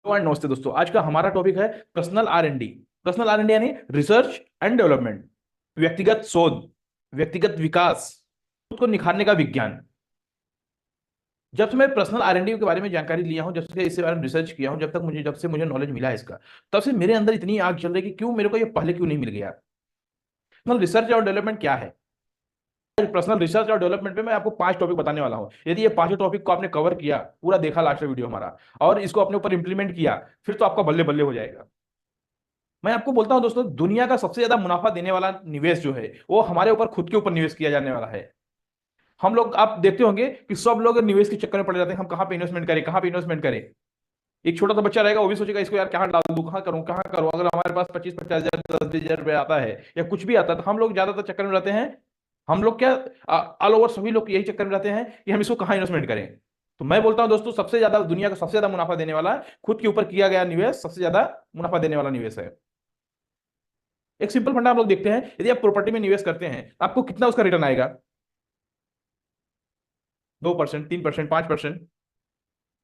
नमस्ते दोस्तों। आज का हमारा टॉपिक है personal R and D. Personal R and D यानी रिसर्च एंड डेवलपमेंट, व्यक्तिगत शोध, व्यक्तिगत विकास, खुद को निखारने का विज्ञान। जब से मैं पर्सनल आर एंड डी के बारे में जानकारी लिया हूं, जब से इसके बारे में रिसर्च किया हूं, जब से मुझे नॉलेज मिला है इसका, तब से मेरे अंदर इतनी आग चल रही है कि क्यों मेरे को ये पहले क्यों नहीं मिल गया। पर्सनल रिसर्च और डेवलपमेंट क्या है? पर्सनल रिसर्च और डेवलपमेंट पे मैं आपको 5 टॉपिक बताने वाला हूं। यदि ये 5 टॉपिक को आपने कवर किया, पूरा देखा लास्ट वीडियो हमारा, और इसको अपने ऊपर इंप्लीमेंट किया, फिर तो आपका बल्ले बल्ले हो जाएगा। मैं आपको बोलता हूं दोस्तों, दुनिया का सबसे ज्यादा मुनाफा देने वाला निवेश जो है वो हमारे ऊपर खुद के ऊपर निवेश किया जाने वाला है। हम लोग, आप देखते होंगे कि सब लोग निवेश के चक्कर में पड़ जाते हैं, हम कहां पे इन्वेस्टमेंट करें, कहां पे इन्वेस्टमेंट करें। एक छोटा सा बच्चा रहेगा, वो भी सोचेगा इसको यार कहाँ डाल दूं, कहाँ करूं कहाँ करूं। अगर हमारे पास 25-50 हजार 10-20 हजार रुपये आता है या कुछ भी आता है, तो हम लोग ज्यादातर चक्कर में रहते हैं। हम लोग क्या, ऑल ओवर सभी लोग यही चक्कर में रहते हैं कि हम इसको कहाँ इन्वेस्टमेंट करें। तो मैं बोलता हूं दोस्तों, सबसे ज्यादा दुनिया का सबसे ज्यादा मुनाफा देने वाला खुद के ऊपर किया गया निवेश सबसे ज्यादा मुनाफा देने वाला निवेश है। एक सिंपल फंडा हम लोग देखते हैं, यदि आप प्रॉपर्टी में निवेश करते हैं तो आपको कितना उसका रिटर्न आएगा? 2%, 3%, 5%।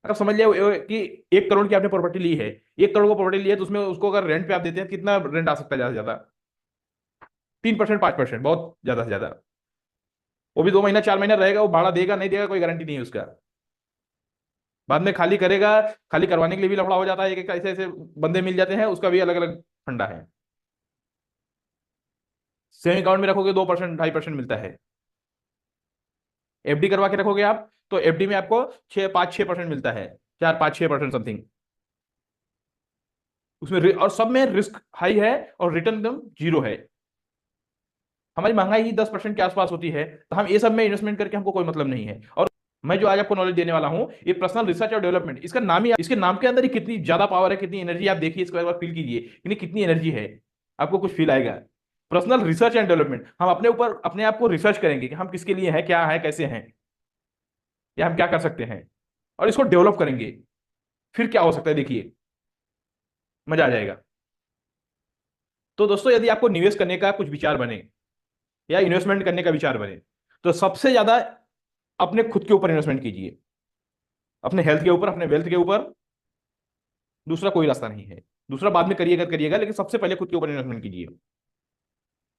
अगर समझ लिया कि 1 करोड़ की आपने प्रॉपर्टी ली है, 1 करोड़ को प्रॉपर्टी ली है, तो उसमें उसको अगर रेंट पे आप देते हैं, कितना रेंट आ सकता है ज्यादा से ज्यादा? 3%, 5%, बहुत ज्यादा से ज्यादा। वो भी 2 महीना 4 महीना रहेगा, वो भाड़ा देगा नहीं देगा कोई गारंटी नहीं है उसका। बाद में खाली करेगा, खाली करवाने के लिए भी लफड़ा हो जाता है, एक ऐसे ऐसे बंदे मिल जाते हैं, उसका भी अलग अलग फंडा है। सेविंग अकाउंट में रखोगे 2%, 2.5% मिलता है। एफडी करवा के रखोगे आप, तो एफडी में आपको 5-6% मिलता है, 4-5-6% समथिंग। उसमें और सब में रिस्क हाई है और रिटर्न एकदम जीरो है। हमारी महंगाई ही 10% के आसपास होती है, तो हम ये सब में इन्वेस्टमेंट करके हमको कोई मतलब नहीं है। और मैं जो आज आपको नॉलेज देने वाला हूं, ये पर्सनल रिसर्च और डेवलपमेंट, इसका नाम ही, इसके नाम के अंदर ही कितनी ज्यादा पावर है, कितनी एनर्जी। आप देखिए, इसको एक बार फील कीजिए कि कितनी एनर्जी है, आपको कुछ फील आएगा। पर्सनल रिसर्च एंड डेवलपमेंट, हम अपने ऊपर अपने आप को रिसर्च करेंगे कि हम किसके लिए हैं, क्या है, कैसे हैं, या हम क्या कर सकते हैं, और इसको डेवलप करेंगे। फिर क्या हो सकता है, देखिए मजा आ जाएगा। तो दोस्तों, यदि आपको निवेश करने का कुछ विचार बने या इन्वेस्टमेंट करने का विचार बने, तो सबसे ज्यादा अपने खुद के ऊपर इन्वेस्टमेंट कीजिए, अपने हेल्थ के ऊपर, अपने वेल्थ के ऊपर। दूसरा कोई रास्ता नहीं है, दूसरा बाद में करिएगा करिएगा, लेकिन सबसे पहले खुद के ऊपर इन्वेस्टमेंट कीजिए।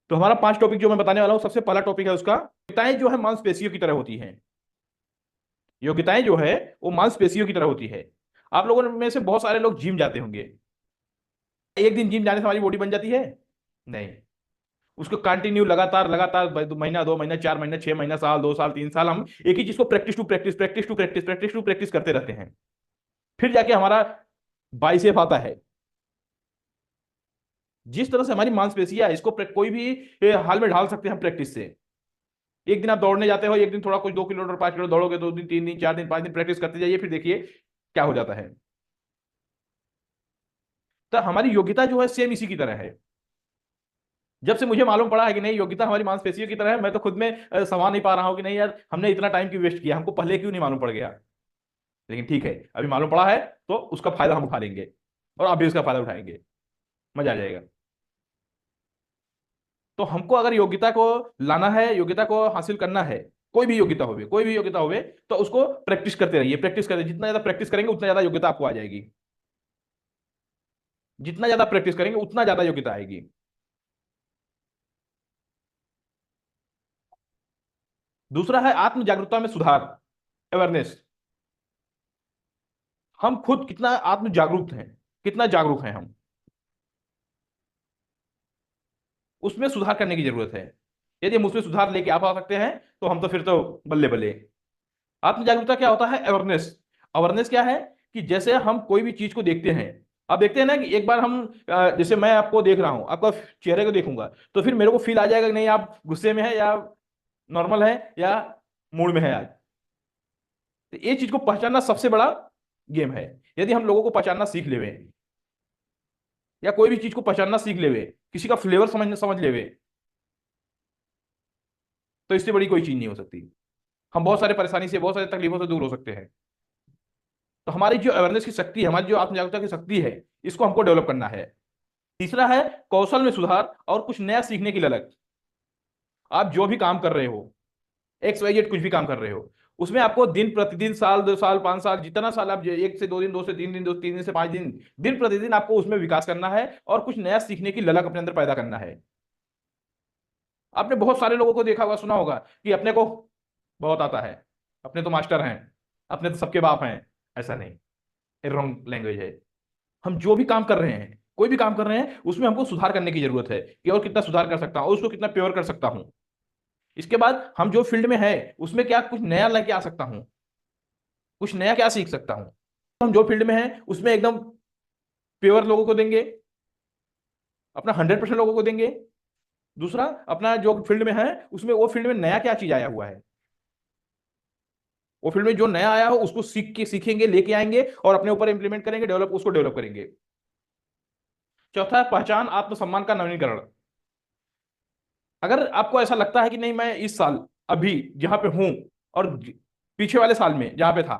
तो हमारा 5 टॉपिक जो मैं बताने वाला हूं, सबसे पहला टॉपिक है उसका, योग्यताएं जो है मांसपेशियों की तरह होती हैं। योग्यताएं जो है वो मांसपेशियों की तरह होती है। आप लोगों में से बहुत सारे लोग जिम जाते होंगे। एक दिन जिम जाने से हमारी बॉडी बन जाती है? नहीं। उसको कंटिन्यू लगातार लगातार महीना 2 महीना 4 महीना 6 महीना साल 2 साल 3 साल हम एक ही चीज को practice to practice practice to practice practice to practice करते रहते हैं। फिर जाके हमारा बाइसेप आता है। जिस तरह से हमारी मांसपेशियां, इसको कोई भी हाल में ढाल सकते हैं हम प्रैक्टिस से। एक दिन आप दौड़ने जाते हो, एक दिन थोड़ा कुछ 2 किलोमीटर 5 किलोमीटर दौड़ोगे, 2 दिन 3 दिन 4 दिन 5 दिन प्रैक्टिस करते जाइए, फिर देखिए क्या हो जाता है। तो हमारी योग्यता जो है सेम इसी की तरह है। जब से मुझे मालूम पड़ा है कि नहीं, योग्यता हमारी मांसपेशियों की तरह है, मैं तो खुद में समा नहीं पा रहा हूं कि नहीं यार, हमने इतना टाइम क्यों वेस्ट किया, हमको पहले क्यों नहीं मालूम पड़ गया। लेकिन ठीक है, अभी मालूम पड़ा है, तो उसका फायदा हम उठा लेंगे, और आप भी उसका फायदा उठाएंगे। मजा आ जाएगा। तो हमको अगर योग्यता को लाना है, योग्यता को हासिल करना है, कोई भी योग्यता होवे, कोई भी योग्यता होवे, तो उसको प्रैक्टिस करते रहिए, प्रैक्टिस करते, जितना ज्यादा प्रैक्टिस करेंगे उतना ज्यादा योग्यता आपको आ जाएगी। जितना ज्यादा प्रैक्टिस करेंगे उतना ज्यादा योग्यता आएगी। दूसरा है आत्म जागरूकता में सुधार, अवेयरनेस। हम खुद कितना आत्म जागरूक हैं, कितना जागरूक हैं हम, उसमें सुधार करने की जरूरत है। यदि हम उसमें सुधार लेके आ पा सकते हैं, तो हम तो फिर तो बल्ले बल्ले। आत्म जागरूकता क्या होता है? अवेयरनेस। अवेयरनेस क्या है कि जैसे हम कोई भी चीज को देखते हैं, आप देखते हैं ना कि एक बार हम, जैसे मैं आपको देख रहा हूं, आपका चेहरे को देखूंगा, तो फिर मेरे को फील आ जाएगा कि नहीं आप गुस्से में है या नॉर्मल है या मूड में है आज। तो ये चीज को पहचानना सबसे बड़ा गेम है। यदि हम लोगों को पहचानना सीख लेवे, या कोई भी चीज को पहचानना सीख लेवे, किसी का फ्लेवर समझ समझ लेवे, तो इससे बड़ी कोई चीज नहीं हो सकती। हम बहुत सारे परेशानी से, बहुत सारी तकलीफों से दूर हो सकते हैं। तो हमारी जो अवेयरनेस की शक्ति है, हमारी जो आत्म जागरूकता की शक्ति है, इसको हमको डेवलप करना है। तीसरा है कौशल में सुधार और कुछ नया सीखने की ललक। आप जो भी काम कर रहे हो, XYZ कुछ भी काम कर रहे हो, उसमें आपको दिन प्रतिदिन, साल 2 साल 5 साल, जितना साल आप 1 से 2 दिन, 2 से 3 दिन, 2 से 3 दिन से 5 दिन, दिन प्रतिदिन आपको उसमें विकास करना है और कुछ नया सीखने की ललक अपने अंदर पैदा करना है। आपने बहुत सारे लोगों को देखा होगा, सुना होगा कि अपने को बहुत आता है, अपने तो मास्टर हैं, अपने तो सबके बाप हैं। ऐसा नहीं, ये रॉन्ग लैंग्वेज है। हम जो भी काम कर रहे हैं, कोई भी काम कर रहे हैं, उसमें हमको सुधार करने की जरूरत है कि और कितना सुधार कर सकता हूं, और उसको कितना प्योर कर सकता हूं। इसके बाद हम जो फील्ड में है उसमें क्या कुछ नया लेके आ सकता हूं, कुछ नया क्या सीख सकता हूं। हम जो फील्ड में है उसमें एकदम प्योर लोगों को देंगे, अपना 100% लोगों को देंगे। दूसरा, अपना जो फील्ड में है उसमें वो फील्ड में नया क्या चीज आया हुआ है, वो फील्ड में जो नया आया हो उसको सीखेंगे, लेके आएंगे और अपने ऊपर इंप्लीमेंट करेंगे, उसको डेवलप करेंगे। चौथा, पहचान आत्मसम्मान का नवीनीकरण। अगर आपको ऐसा लगता है कि नहीं, मैं इस साल अभी जहां पे हूं और पीछे वाले साल में जहां पे था,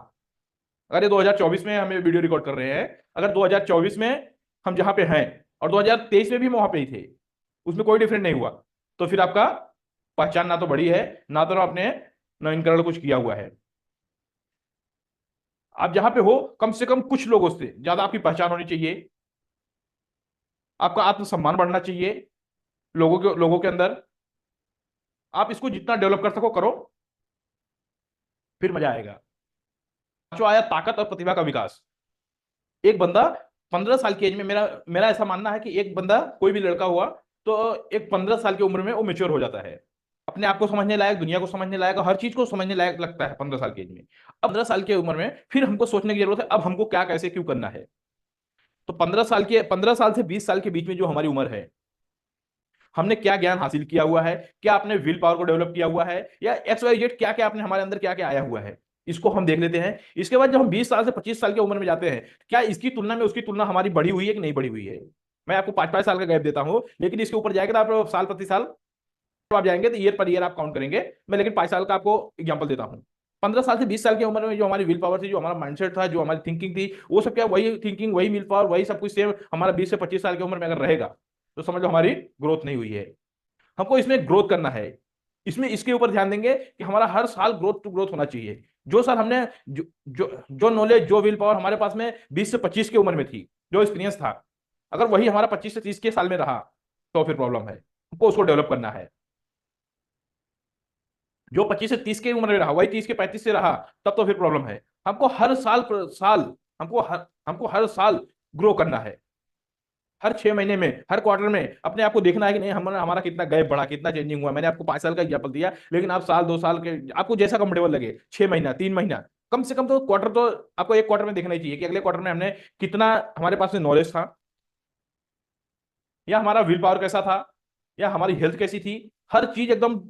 अगर ये 2024 में हमें वीडियो रिकॉर्ड कर रहे हैं, अगर 2024 में हम जहां पे हैं और 2023 में भी हम वहां पे ही थे, उसमें कोई डिफरेंट नहीं हुआ, तो फिर आपका पहचान ना तो बढ़ी है, ना तो आपने नवीनीकरण कुछ किया हुआ है। आप जहां पे हो कम से कम कुछ लोगों से ज्यादा आपकी पहचान होनी चाहिए, आपका आत्मसम्मान बढ़ना चाहिए लोगों के अंदर। आप इसको जितना डेवलप कर सको करो, फिर मजा आएगा। जो आया, ताकत और प्रतिभा का विकास। एक बंदा 15 साल की एज में, मेरा मेरा ऐसा मानना है कि एक बंदा, कोई भी लड़का हुआ, तो एक 15 साल की उम्र में वो मेच्योर हो जाता है, अपने आप को समझने लायक, दुनिया को समझने लायक, हर चीज को समझने लायक लगता है 15 साल की एज में। अब 15 साल की उम्र में फिर हमको सोचने की जरूरत है, अब हमको क्या, कैसे, क्यों करना है। तो 15 साल से 20 साल के बीच में जो हमारी उम्र है, हमने क्या ज्ञान हासिल किया हुआ है, क्या आपने विल पावर को डेवलप किया हुआ है, या XYZ क्या क्या आपने, हमारे अंदर क्या क्या आया हुआ है, इसको हम देख लेते हैं। इसके बाद जब हम 20 साल से 25 साल की उम्र में जाते हैं, क्या इसकी तुलना में उसकी तुलना हमारी बढ़ी हुई है कि नहीं बढ़ी हुई है। मैं आपको 5-5 साल का गैप देता हूं, लेकिन इसके ऊपर जाएगा तो आप साल प्रति साल आप जाएंगे तो ईयर पर ईयर आप काउंट करेंगे। मैं लेकिन 5 साल का आपको एग्जाम्पल देता हूँ। 15 साल से 20 साल की उम्र में जो हमारी विल पावर थी, जो हमारा माइंडसेट था, जो हमारी थिंकिंग थी, वो सब क्या, वही थिंकिंग, वही विल पावर, वही सब कुछ सेम हमारा 20 से 25 साल की उम्र में अगर रहेगा, तो समझ लो हमारी ग्रोथ नहीं हुई है। हमको इसमें ग्रोथ करना है, इसमें इसके ऊपर ध्यान देंगे कि हमारा हर साल ग्रोथ टू ग्रोथ होना चाहिए। जो सर हमने जो नॉलेज, जो विल पावर हमारे पास में 20 से 25 की उम्र में थी, जो एक्सपीरियंस था, अगर वही हमारा 25 से 30 के साल में रहा, तो फिर प्रॉब्लम है, हमको उसको डेवलप करना है। जो 25 से 30 की उम्र में रहा वही 30 के 35 से रहा, तब तो फिर प्रॉब्लम है। हमको हर साल हमको हर साल ग्रो करना है। हर 6 महीने में, हर क्वार्टर में अपने आप को देखना है कि नहीं, हमारा कितना गैप बढ़ा, कितना चेंजिंग हुआ। मैंने आपको 5 साल का एग्जाम्पल दिया, लेकिन आप साल 2 साल के, आपको जैसा कंफर्टेबल लगे, 6 महीना, 3 महीना, कम से कम तो क्वार्टर तो आपको एक क्वार्टर में देखना ही चाहिए कि अगले क्वार्टर में हमने कितना, हमारे पास में नॉलेज था, या हमारा विल पावर कैसा था, या हमारी हेल्थ कैसी थी। हर चीज एकदम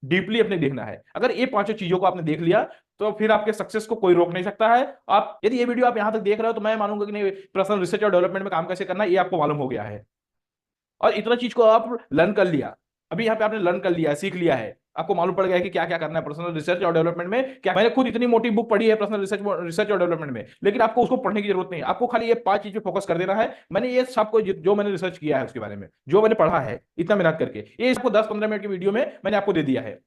डीपली अपने देखना है। अगर ये पांचों चीजों को आपने देख लिया, तो फिर आपके सक्सेस को कोई रोक नहीं सकता है। आप यदि ये वीडियो आप यहां तक देख रहे हो, तो मैं मानूंगा कि नहीं, पर्सनल रिसर्च और डेवलपमेंट में काम कैसे करना है ये आपको मालूम हो गया है, और इतना चीज को आप लर्न कर लिया। अभी यहाँ पे आपने लर्न कर लिया है, सीख लिया है, आपको मालूम पड़ गया है कि क्या क्या करना है पर्सनल रिसर्च और डेवलपमेंट में। क्या, मैंने खुद इतनी मोटी बुक पढ़ी है पर्सनल रिसर्च और डेवलपमेंट में, लेकिन आपको उसको पढ़ने की जरूरत नहीं, आपको खाली ये 5 चीज पे फोकस कर देना है। मैंने ये सबको जो मैंने रिसर्च किया है उसके बारे में, जो मैंने पढ़ा है इतना मेहनत करके, ये इसको 10-15 मिनट की वीडियो में मैंने आपको दे दिया है।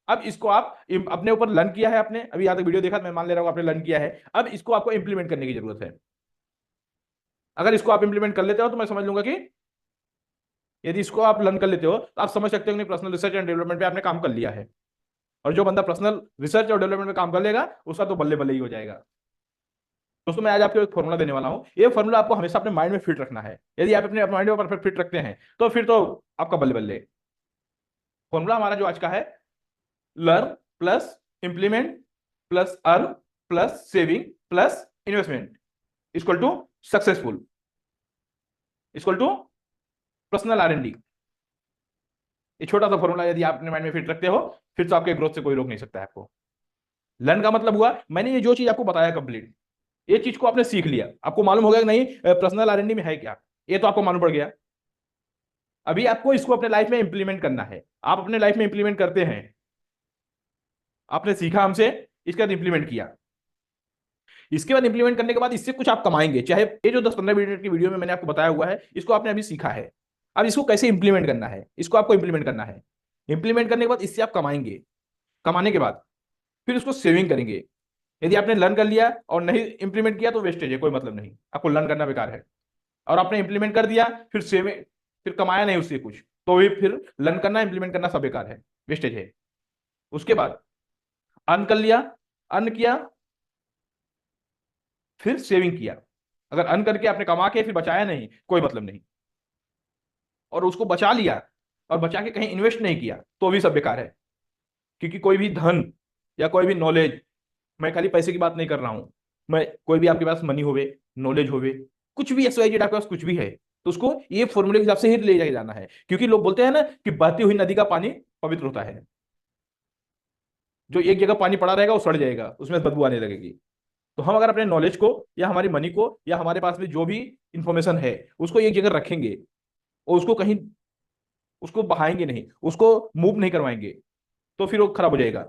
अब इसको आप अपने ऊपर लर्न किया है, आपने अभी यहाँ तक वीडियो देखा, मैं मान ले रहा हूँ आपने लर्न किया है। अब इसको आपको इंप्लीमेंट करने की जरूरत है। अगर इसको आप इंप्लीमेंट कर लेते हो, तो मैं समझ लूंगा कि, यदि इसको आप लर्न कर लेते हो, तो आप समझ सकते हो कि पर्सनल रिसर्च एंड डेवलपमेंट पे आपने काम कर लिया है। और जो बंदा पर्सनल रिसर्च और डेवलपमेंट में काम कर लेगा, उसका तो बल्ले बल्ले ही हो जाएगा। दोस्तों, मैं आज आपको एक फॉर्मूला देने वाला हूं। ये फॉर्मूला आपको हमेशा अपने माइंड में फिट रखना है। यदि आप अपने माइंड में परफेक्ट फिट रखते हैं, तो फिर तो आपका बल्ले बल्ले। फॉर्मूला हमारा जो आज का है, learn plus implement plus earn plus saving plus investment equal to successful, equal to personal R&D। ये छोटा सा फॉर्मूला यदि आप अपने माइंड में फिट रखते हो, फिर तो आपके ग्रोथ से कोई रोक नहीं सकता है आपको। लर्न का मतलब हुआ, मैंने ये जो चीज आपको बताया कंप्लीट, ये चीज को आपने सीख लिया, आपको मालूम हो गया कि नहीं पर्सनल R&D में है क्या, ये तो आपको मालूम पड़ गया। अभी आपको इसको अपने लाइफ में इंप्लीमेंट करना है। आप अपने लाइफ में इंप्लीमेंट करते हैं, आपने सीखा हमसे, इसके बाद इंप्लीमेंट किया, इसके बाद इंप्लीमेंट करने के बाद इससे कुछ आप कमाएंगे। चाहे ये जो 10-15 मिनट की वीडियो में मैंने आपको बताया हुआ है, इसको आपने अभी सीखा है, अब इसको कैसे इंप्लीमेंट करना है, इसको आपको इंप्लीमेंट करना है। इंप्लीमेंट करने के बाद इससे आप कमाएंगे। कमाने के बाद फिर उसको सेविंग करेंगे। यदि आपने लर्न कर लिया और नहीं इंप्लीमेंट किया तो वेस्टेज है, कोई मतलब नहीं, आपको लर्न करना बेकार है। और आपने इंप्लीमेंट कर दिया फिर सेविंग, फिर कमाया नहीं उससे कुछ, तो भी फिर लर्न करना इंप्लीमेंट करना सब बेकार है, वेस्टेज है। उसके बाद अर्न कर लिया, अर्न किया, फिर सेविंग किया। अगर अर्न करके आपने कमा के फिर बचाया नहीं, कोई मतलब नहीं। और उसको बचा लिया और बचा के कहीं इन्वेस्ट नहीं किया तो भी सब बेकार है। क्योंकि कोई भी धन या कोई भी नॉलेज, मैं खाली पैसे की बात नहीं कर रहा हूं, मैं कोई भी आपके पास मनी होवे, नॉलेज होवे, कुछ भी एक्सवाइजेड आपके पास कुछ भी है, तो उसको ये फॉर्मूले के हिसाब से ही ले जाके जाना है। क्योंकि लोग बोलते हैं ना कि बहती हुई नदी का पानी पवित्र होता है। जो एक जगह पानी पड़ा रहेगा वो सड़ जाएगा, उसमें बदबू आने लगेगी। तो हम अगर अपने नॉलेज को या हमारी मनी को या हमारे पास में जो भी इंफॉर्मेशन है उसको एक जगह रखेंगे और उसको कहीं, उसको बहाएंगे नहीं, उसको मूव नहीं करवाएंगे, तो फिर वो खराब हो जाएगा।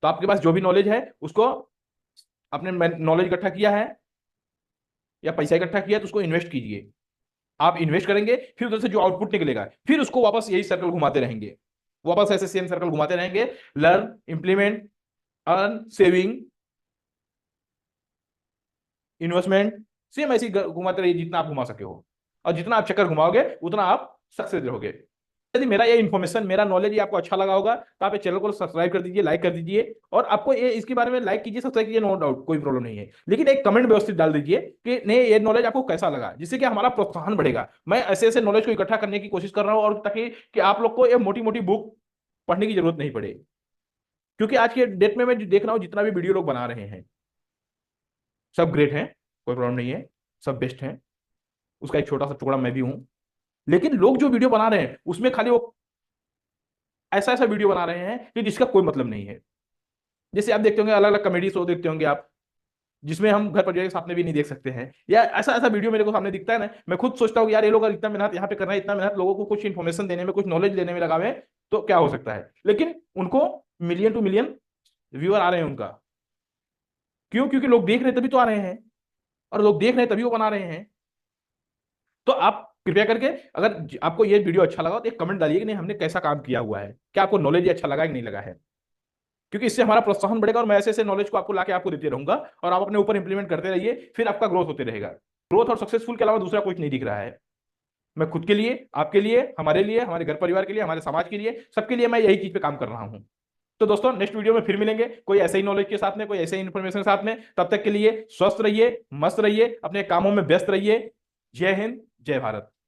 तो आपके पास जो भी नॉलेज है उसको, आपने नॉलेज इकट्ठा किया है या पैसा इकट्ठा किया है तो उसको इन्वेस्ट कीजिए। आप इन्वेस्ट करेंगे फिर उधर से जो आउटपुट निकलेगा फिर उसको वापस यही सर्कल घुमाते रहेंगे, वापस ऐसे सेम सर्कल घुमाते रहेंगे। Learn, implement, earn, saving, investment, same ऐसे ही घुमाते रहिए जितना आप घुमा सके हो। और जितना आप चक्कर घुमाओगे उतना आप सक्सेस रहोगे। यदि मेरा ये इन्फॉर्मेशन, मेरा नॉलेज ये आपको अच्छा लगा होगा तो आप ये चैनल को सब्सक्राइब कर दीजिए, लाइक कर दीजिए। और आपको ये इसके बारे में लाइक कीजिए, सब्सक्राइब कीजिए, नो डाउट, कोई प्रॉब्लम नहीं है। लेकिन एक कमेंट व्यवस्थित डाल दीजिए कि नहीं ये नॉलेज आपको कैसा लगा, जिससे कि हमारा प्रोत्साहन बढ़ेगा। मैं ऐसे ऐसे नॉलेज को इकट्ठा करने की कोशिश कर रहा हूँ, और ताकि कि आप लोग को ये मोटी मोटी बुक पढ़ने की जरूरत नहीं पड़े। क्योंकि आज के डेट में मैं देख रहा हूँ जितना भी वीडियो लोग बना रहे हैं सब ग्रेट हैं, कोई प्रॉब्लम नहीं है, सब बेस्ट हैं। उसका एक छोटा सा टुकड़ा मैं भी हूं। लेकिन लोग जो वीडियो बना रहे हैं उसमें खाली वो ऐसा ऐसा वीडियो बना रहे हैं कि जिसका कोई मतलब नहीं है। जैसे आप देखते होंगे अलग अलग कॉमेडी शो देखते होंगे आप, जिसमें हम घर परिवार के सामने भी नहीं देख सकते हैं, या ऐसा ऐसा वीडियो मेरे को सामने दिखता है ना, मैं खुद सोचता हूँ यार ये लोग अगर इतना मेहनत यहाँ पे कर रहे हैं, इतना मेहनत लोगों को कुछ इन्फॉर्मेशन देने में, कुछ नॉलेज देने में लगा हुए हैं, तो क्या हो सकता है। लेकिन उनको मिलियन टू मिलियन व्यूअर आ रहे हैं उनका। क्यों? क्योंकि लोग देख रहे हैं तभी तो आ रहे हैं, और लोग देख रहे हैं तभी वो बना रहे हैं। तो आप कृपया करके, अगर आपको ये वीडियो अच्छा लगा तो एक कमेंट डालिए कि नहीं हमने कैसा काम किया हुआ है, क्या आपको नॉलेज अच्छा लगा कि नहीं लगा है। क्योंकि इससे हमारा प्रोत्साहन बढ़ेगा और मैं ऐसे ऐसे नॉलेज को आपको लाके आपको देते रहूंगा, और आप अपने ऊपर इंप्लीमेंट करते रहिए, फिर आपका ग्रोथ होते रहेगा। ग्रोथ और सक्सेसफुल के अलावा दूसरा कुछ नहीं दिख रहा है। मैं खुद के लिए, आपके लिए, हमारे लिए, हमारे घर परिवार के लिए, हमारे समाज के लिए, सबके लिए मैं यही चीज पे काम कर रहा हूं। तो दोस्तों नेक्स्ट वीडियो में फिर मिलेंगे कोई ऐसे ही नॉलेज के साथ में, कोई ऐसे ही इन्फॉर्मेशन के साथ में। तब तक के लिए स्वस्थ रहिए, मस्त रहिए, अपने कामों में व्यस्त रहिए। जय हिंद, जय भारत।